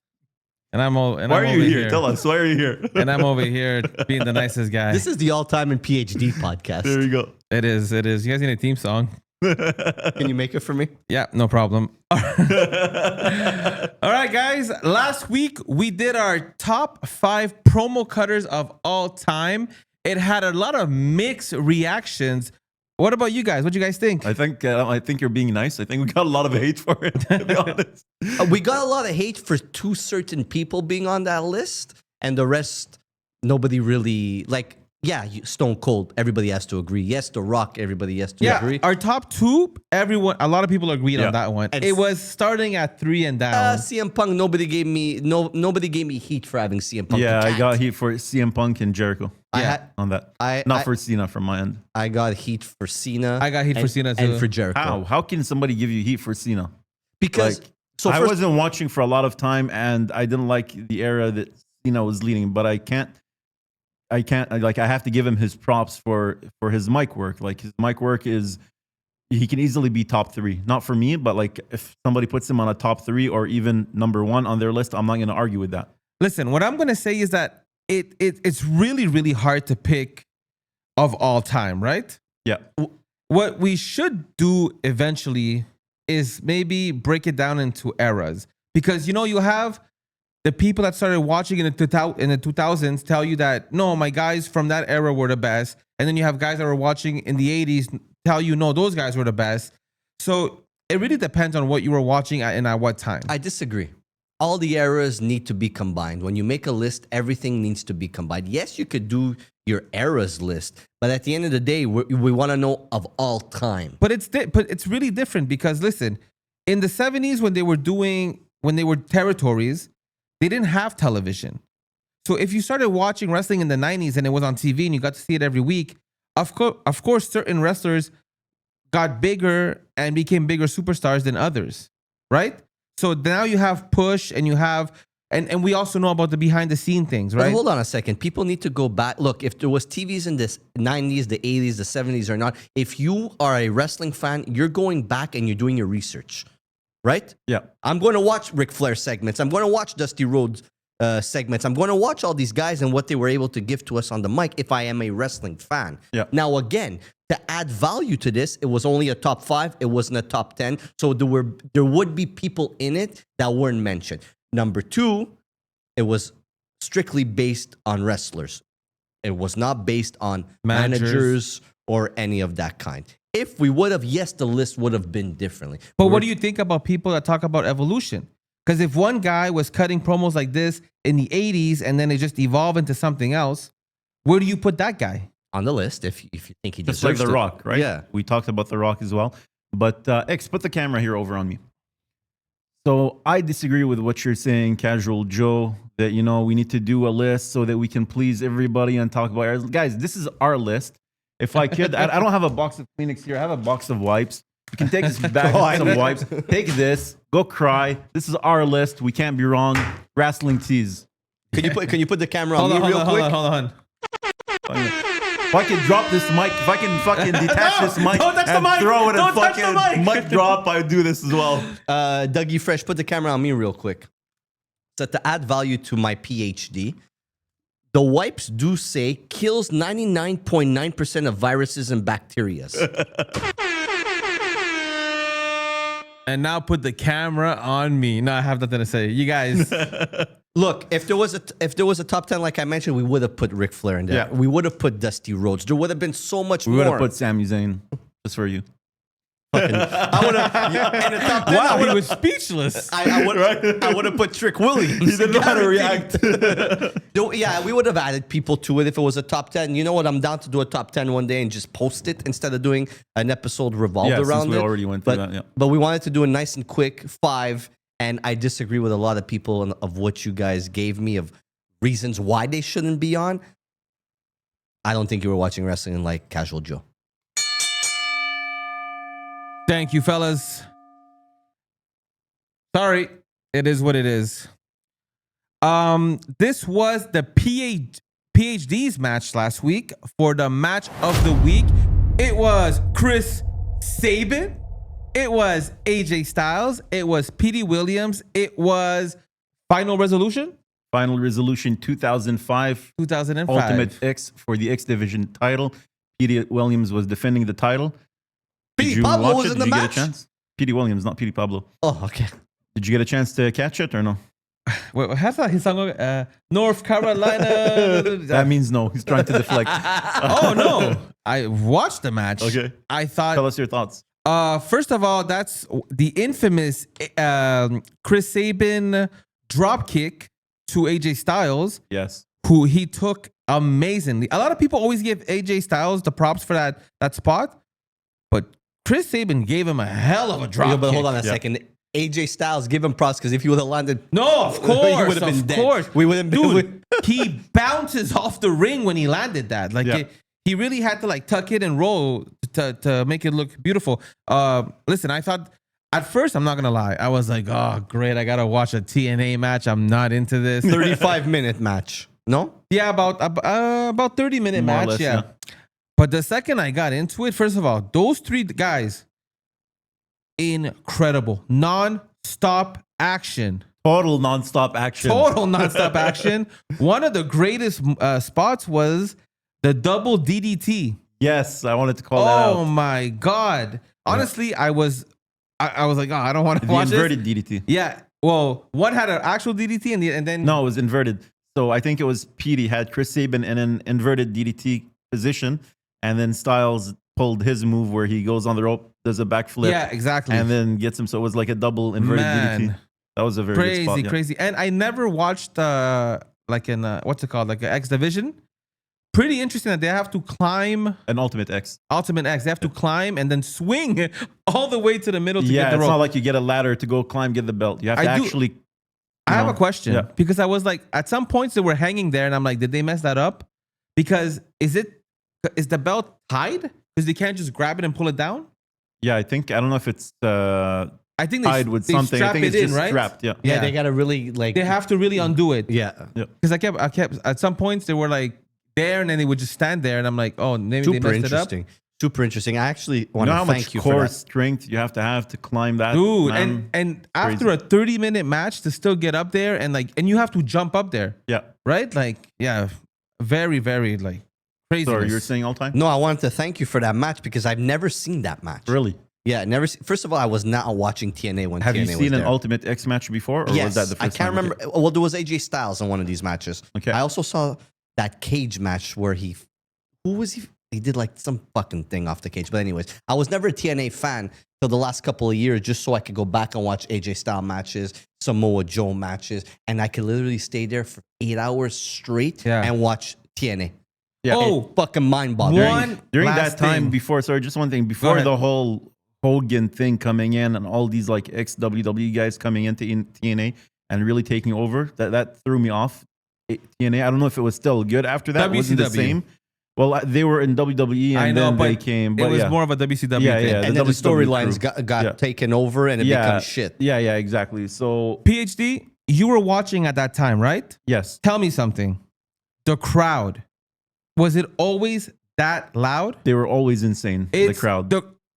And I'm all. And why I'm are you here? Tell us. Why are you here? And I'm over here being the nicest guy. This is the all-time in PhD podcast. There you go. It is. It is. You guys need a theme song? Can you make it for me? Yeah, no problem. All right, guys. Last week we did our top 5 promo cutters of all time. It had a lot of mixed reactions. What about you guys? What do you guys think? I think you're being nice. I think we got a lot of hate for it, to be honest. We got a lot of hate for 2 certain people being on that list, and the rest, nobody really like. Yeah, Stone Cold. Everybody has to agree. Yes, The Rock. Everybody has to agree. Our top 2, a lot of people agreed on that one. It was starting at 3 and down. CM Punk. Nobody gave me heat for having CM Punk. Yeah, attacked. I got heat for CM Punk and Jericho. On that. Not for Cena from my end. I got heat for Cena. I got heat for Cena too. And for Jericho. How can somebody give you heat for Cena? Because I wasn't watching for a lot of time and I didn't like the era that Cena was leading, but I have to give him his props for his mic work. Like his mic work he can easily be top 3. Not for me, but like if somebody puts him on a top 3 or even number 1 on their list, I'm not going to argue with that. Listen, what I'm going to say is that it's really, really hard to pick of all time, right? Yeah. What we should do eventually is maybe break it down into eras. Because, you have the people that started watching in the 2000s tell you that, no, my guys from that era were the best. And then you have guys that were watching in the 80s tell you, no, those guys were the best. So it really depends on what you were watching and at what time. I disagree. All the eras need to be combined. When you make a list, everything needs to be combined. Yes, you could do your eras list, but at the end of the day, we want to know of all time. But it's really different because listen, in the 70s when they were territories, they didn't have television. So if you started watching wrestling in the 90s and it was on TV and you got to see it every week, of course certain wrestlers got bigger and became bigger superstars than others, right? So now you have push and you have, and we also know about the behind the scene things, right? But hold on a second. People need to go back. Look, if there was TVs in the 90s, the 80s, the 70s or not, if you are a wrestling fan, you're going back and you're doing your research, right? Yeah. I'm going to watch Ric Flair segments. I'm going to watch Dusty Rhodes segments. I'm going to watch all these guys and what they were able to give to us on the mic if I am a wrestling fan. Yeah. Now, again, to add value to this, it was only a top 5. It wasn't a top 10. So there would be people in it that weren't mentioned. Number 2, it was strictly based on wrestlers. It was not based on managers or any of that kind. If we would have, yes, the list would have been differently. But what do you think about people that talk about evolution? Because if one guy was cutting promos like this in the 80s and then it just evolved into something else, where do you put that guy? On the list, if you think he Just deserves like The it. Rock, right? Yeah. We talked about The Rock as well. But X, put the camera here over on me. So I disagree with what you're saying, Casual Joe, that, we need to do a list so that we can please everybody and talk about ours. Guys, this is our list. If I could, I don't have a box of Kleenex here. I have a box of wipes. You can take this bag of some wipes. Take this. Go cry. This is our list. We can't be wrong. Wrastling Tees. Can you put the camera on me real quick? Hold on. If I can drop this mic, if I can fucking detach this mic and throw it and fucking mic drop, I would do this as well. Dougie Fresh, put the camera on me real quick. So to add value to my PhD, the wipes do say kills 99.9% of viruses and bacteria. And now put the camera on me. No, I have nothing to say. You guys, Look, if there was a top 10, like I mentioned, we would have put Ric Flair in there. Yeah. We would have put Dusty Rhodes. There would have been so much We more. would have put Sami Zayn just for you. I would have in the top 10. wow, he was speechless. I would have put Trick Williams. He didn't know how to Guaranteed. Yeah, we would have added people to it if it was a top 10. You know what? I'm down to do a top 10 one day and just post it instead of doing an episode revolved Yeah, around since we it. already went through but, that, yeah. But we wanted to do a nice and quick 5. And I disagree with a lot of people of what you guys gave me of reasons why they shouldn't be on. I don't think you were watching wrestling like Casual Joe. Thank you, fellas. Sorry, it is what it is. This was the PhD's match last week for the match of the week. It was Chris Sabin. It was AJ Styles. It was Petey Williams. It was Final Resolution. Final Resolution 2005. 2005. Ultimate X for the X Division title. Petey Williams was defending the title. Petey Pablo was in the Did you match? get a chance? Petey Williams, not Petey Pablo. Oh, okay. Did you get a chance to catch it or no? Wait, how's that? His song, North Carolina. That means no. He's trying to deflect. Oh, no. I watched the match. Okay. I thought... Tell us your thoughts. First of all, that's the infamous Chris Sabin drop kick to AJ Styles, Yes. who he took amazingly. A lot of people always give AJ Styles the props for that spot, but Chris Sabin gave him a hell of a drop Yeah, but kick. hold on a second. AJ Styles, give him props because if he would have landed, No, of course, he would have been of dead. course. We wouldn't be. Dude, he bounces off the ring when he landed that. Like Yeah. he really had to like tuck it and roll to make it look beautiful. Listen, I thought at first, I'm not gonna lie, I was like, oh great, I gotta watch a TNA match. I'm not into this. 35-minute match. No? Yeah, about 30-minute More or match. less, Yeah. yeah. But the second I got into it, first of all, those 3 guys, incredible, non-stop action. Total nonstop action. Total nonstop action. One of the greatest spots was the double DDT. Yes, I wanted to call that Oh out. my god! Honestly, I was like, oh, I don't want to The watch inverted this. DDT. Yeah. Well, one had an actual DDT and then No, it was inverted. So I think it was Petey had Chris Sabin in an inverted DDT position, and then Styles pulled his move where he goes on the rope, does a backflip, Yeah, exactly. and then gets him. So it was like a double inverted Man. DDT. That was a very good spot. Yeah. crazy. And I never watched like in what's it called, like an X Division. Pretty interesting that they have to climb An Ultimate X. Ultimate X. They have to climb and then swing all the way to the middle to Yeah, get the it's rope. not like you get a ladder to go climb, get the belt. You have to I do- actually. I have know, a question yeah. because I was like, at some points they were hanging there, and I'm like, did they mess that up? Because is the belt tied? Because they can't just grab it and pull it down. Yeah, I don't know if it's I think they tied with they something. I strap think it it's in, just right? strapped. Yeah. Yeah, Yeah. they got to really like. They have to really undo it. Yeah. Because I kept at some points they were like there, and then they would just stand there, and I'm like, oh, maybe Super they messed it up. interesting. Super interesting. I actually You want know to how thank much you for core that. strength you have to climb that, Dude, man? and after a 30-minute match to still get up there and you have to jump up there, Yeah. right? Like, yeah, very, very like crazy. Sorry, you're saying all time? No, I wanted to thank you for that match because I've never seen that match. Really? Yeah, never. First of all, I was not watching TNA when Have TNA you was seen an there. Ultimate X match before, or Yes, was that the first I can't time? remember. Well, there was AJ Styles in one of these matches. Okay. I also saw that cage match where who was he? He did like some fucking thing off the cage. But anyways, I was never a TNA fan till the last couple of years, just so I could go back and watch AJ Styles matches, Samoa Joe matches, and I could literally stay there for 8 hours straight and watch TNA. Yeah. Oh, Fucking mind-boggling. one During last that time, thing. before, sorry, just one thing. Before ahead. the whole Hogan thing coming in and all these like ex-WWE guys coming into TNA and really taking over, that threw me off. TNA, I don't know if it was still good after that. It wasn't the WCW. same. Well, they were in WWE and I know, then but they came. it But was yeah. more of a WCW Yeah, thing. yeah. And then the WCW storylines crew. got Yeah. taken over and it becomes shit. Yeah, yeah, exactly. So, PhD, you were watching at that time, right? yes. Tell me something. The crowd, was it always that loud? They were always insane, the crowd.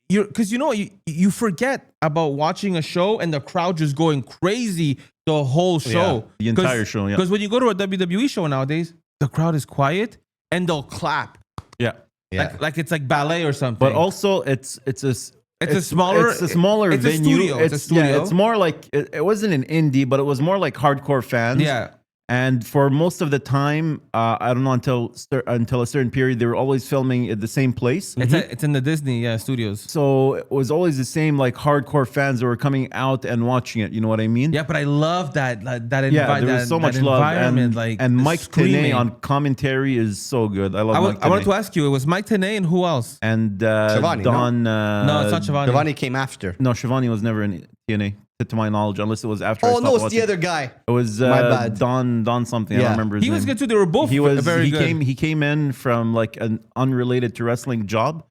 Because you forget about watching a show and the crowd just going crazy the whole show. the entire show, yeah. Because when you go to a WWE show nowadays, the crowd is quiet and they'll clap. Yeah. Yeah. Like it's like ballet or something. But also, it's It's a smaller venue. Studio. It's a studio. Yeah, it's more like it wasn't an indie, but it was more like hardcore fans. Yeah. And for most of the time, I don't know until a certain period, they were always filming at the same place. It's in the Disney studios. So it was always the same like hardcore fans that were coming out and watching it. You know what I mean? Yeah, but I love that Yeah, there was so much love, and Mike screaming. Tenay on commentary is so good. I love. I wanted to ask you, it was Mike Tenay and who else? And Shivani, Don. No, it's not Shivani. Giovanni came after. No, Shivani was never in TNA, to my knowledge, unless it was after. I Oh stopped no, it's watching. the other guy. It was My bad. Don something. I Yeah. don't remember his He name. was good too. They were both very good. He came in from like an unrelated to wrestling job.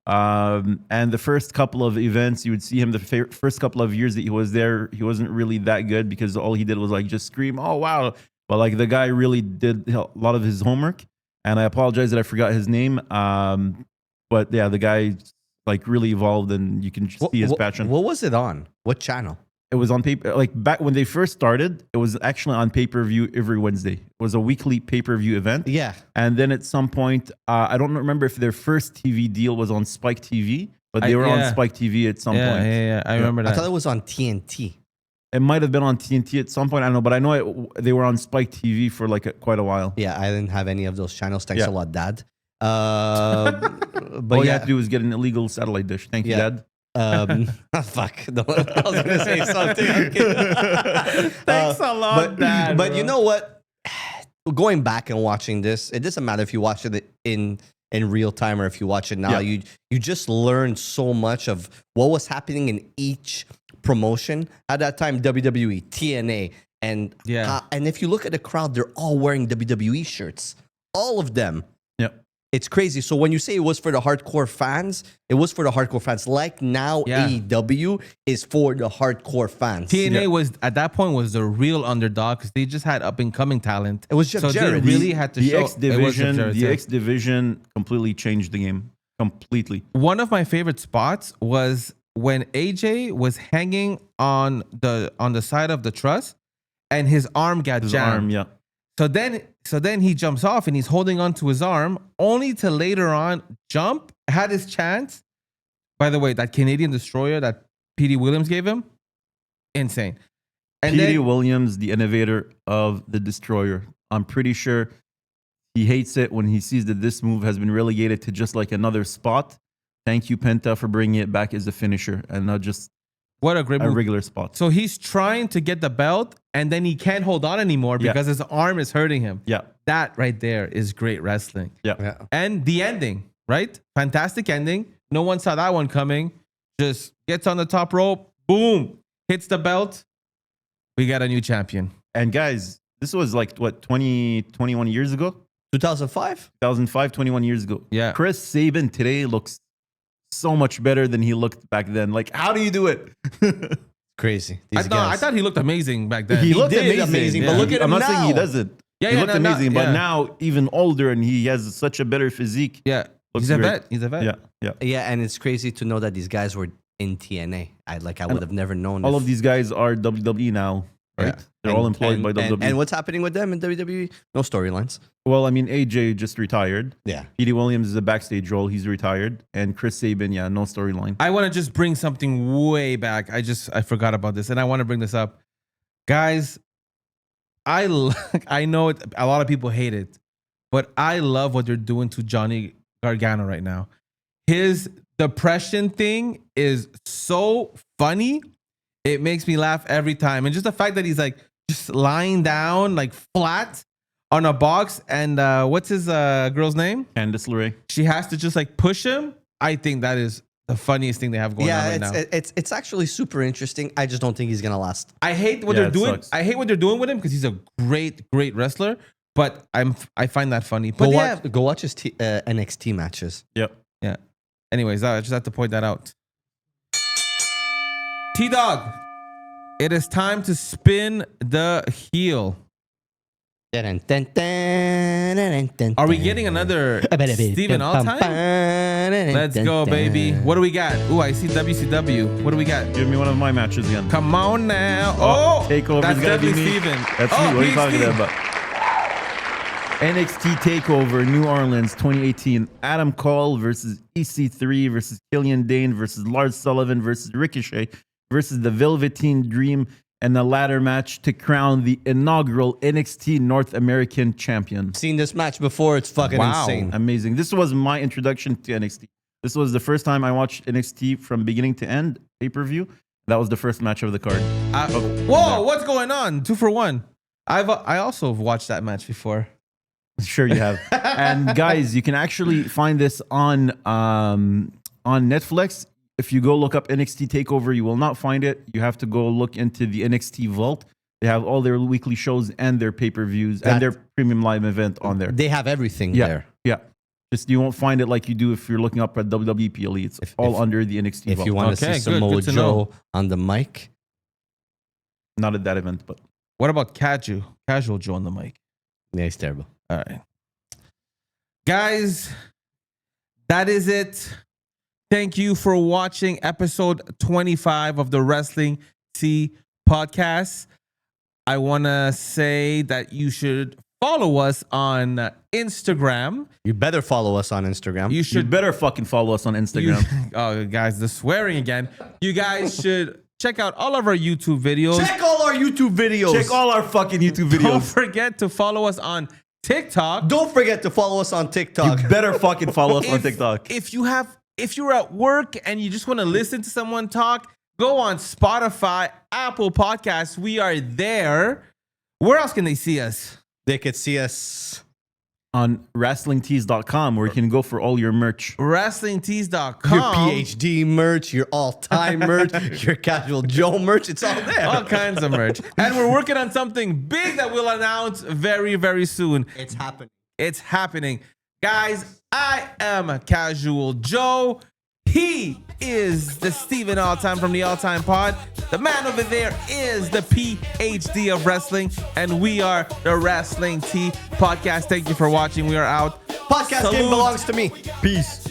And the first couple of events, you would see him the first couple of years that he was there, he wasn't really that good because all he did was like just scream, "Oh wow!" But like the guy really did a lot of his homework. And I apologize that I forgot his name. But yeah, the guy like really evolved, and you can see his passion. What was it on? What channel? It was on paper, like back when they first started, it was actually on pay-per-view every Wednesday. It was a weekly pay-per-view event. Yeah. And then at some point, I don't remember if their first TV deal was on Spike TV, but they were on Spike TV at some point. Yeah, I remember that. I thought it was on TNT. It might have been on TNT at some point. I don't know, but I know they were on Spike TV for like quite a while. Yeah, I didn't have any of those channels. Thanks Yeah. a lot, Dad. But All you had to do was get an illegal satellite dish. Thank you, Dad. Fuck. No, I was gonna say something. Thanks a lot, Dad. But bro. you know what? Going back and watching this, it doesn't matter if you watch it in real time or if you watch it now. Yeah. You just learn so much of what was happening in each promotion at that time. WWE, TNA, and and if you look at the crowd, they're all wearing WWE shirts. All of them. Yep. It's crazy. So when you say it was for the hardcore fans, it was for the hardcore fans. Like now, AEW is for the hardcore fans. TNA was at that point was the real underdog because they just had up and coming talent. It was Jeff so Jarrett. They really had to show. The X division completely changed the game. Completely. One of my favorite spots was when AJ was hanging on the side of the truss, and his arm got jammed. So then he jumps off and he's holding on to his arm, only to later on jump, had his chance. By the way, that Canadian destroyer that Petey Williams gave him, insane. And Petey Williams, the innovator of the destroyer. I'm pretty sure he hates it when he sees that this move has been relegated to just like another spot. Thank you, Penta, for bringing it back as a finisher and not just what a great move. Regular spot. So he's trying to get the belt, and then he can't hold on anymore because his arm is hurting him. Yeah. That right there is great wrestling. Yeah. And the ending, right? Fantastic ending. No one saw that one coming. Just gets on the top rope, boom, hits the belt. We got a new champion. And guys, this was like, what, 21 years ago? 2005? 2005, 21 years ago. Yeah. Chris Sabin today looks so much better than he looked back then. Like, how do you do it? Crazy. I thought he looked amazing back then. He looked did amazing. but look at him I'm not now. saying he doesn't. Yeah, he looked amazing, but yeah. now even older and he has such a better physique. Yeah. Looks He's a great. vet. He's a vet. Yeah, and it's crazy to know that these guys were in TNA. I would have never known. All of these guys are WWE now, right? Yeah. They're all employed by WWE. And what's happening with them in WWE? No storylines. Well, I mean, AJ just retired. Yeah. Petey Williams is a backstage role. He's retired. And Chris Sabin, no storyline. I want to just bring something way back. I forgot about this, and I want to bring this up. Guys, I know a lot of people hate it, but I love what they're doing to Johnny Gargano right now. His depression thing is so funny. It makes me laugh every time. And just the fact that he's like just lying down like flat on a box, and what's his girl's name? Candice LeRae. She has to just like push him. I think that is the funniest thing they have going on right now. It's actually super interesting. I just don't think he's gonna last. I hate what they're doing. Sucks. I hate what they're doing with him because he's a great wrestler. But I find that funny. But Go watch his NXT matches. Yep. Yeah. Anyways, I just have to point that out. T-Dog, it is time to spin the heel. Are we getting another Steven all-time? Let's go, baby. What do we got? Ooh, I see WCW. What do we got? Give me one of my matches again. Come on now. Oh, Takeover's that's gotta be definitely me. Steven. That's me. What are you talking PhD. about? NXT TakeOver New Orleans 2018. Adam Cole versus EC3 versus Killian Dane versus Lars Sullivan versus Ricochet versus the Velveteen Dream, and the ladder match to crown the inaugural NXT North American champion. Seen this match before. It's fucking insane. Amazing. This was my introduction to NXT. This was the first time I watched NXT from beginning to end, pay-per-view. That was the first match of the card. Whoa, what's going on? 2 for 1. I also have watched that match before. Sure you have. And guys, you can actually find this on Netflix. If you go look up NXT TakeOver, you will not find it. You have to go look into the NXT Vault. They have all their weekly shows and their pay-per-views and their premium live event on there. They have everything Yeah, there. yeah. Just you won't find it like you do if you're looking up at WWE PLE. It's all under the NXT If Vault. you want to Okay, see some good to know. Mojo on the mic, Not at that event, but What about Casual Joe on the mic? yeah, it's terrible. All right. Guys, that is it. Thank you for watching episode 25 of the Wrestling Tees Podcast. I want to say that you should follow us on Instagram. You better follow us on Instagram. You you should better fucking follow us on Instagram. oh, guys, the swearing again. You guys should check out all of our YouTube videos. Check all our YouTube videos. Check all our fucking YouTube videos. Don't forget to follow us on TikTok. Don't forget to follow us on TikTok. You better fucking follow us on If- TikTok. If you're at work and you just want to listen to someone talk, go on Spotify, Apple Podcasts. We are there. Where else can they see us? They could see us. On wrestlingtees.com, where you can go for all your merch. WrestlingTees.com. Your PhD merch, your all-time merch, your Casual Joe merch. It's all there. All kinds of merch. And we're working on something big that we'll announce very, very soon. It's happening. It's happening. Guys, I am Casual Joe. He is the Steven All-Time from the All-Time Pod. The man over there is the PhD of wrestling. And we are the Wrestling Tees Podcast. Thank you for watching. We are out. Podcast game Salute. belongs to me. Peace.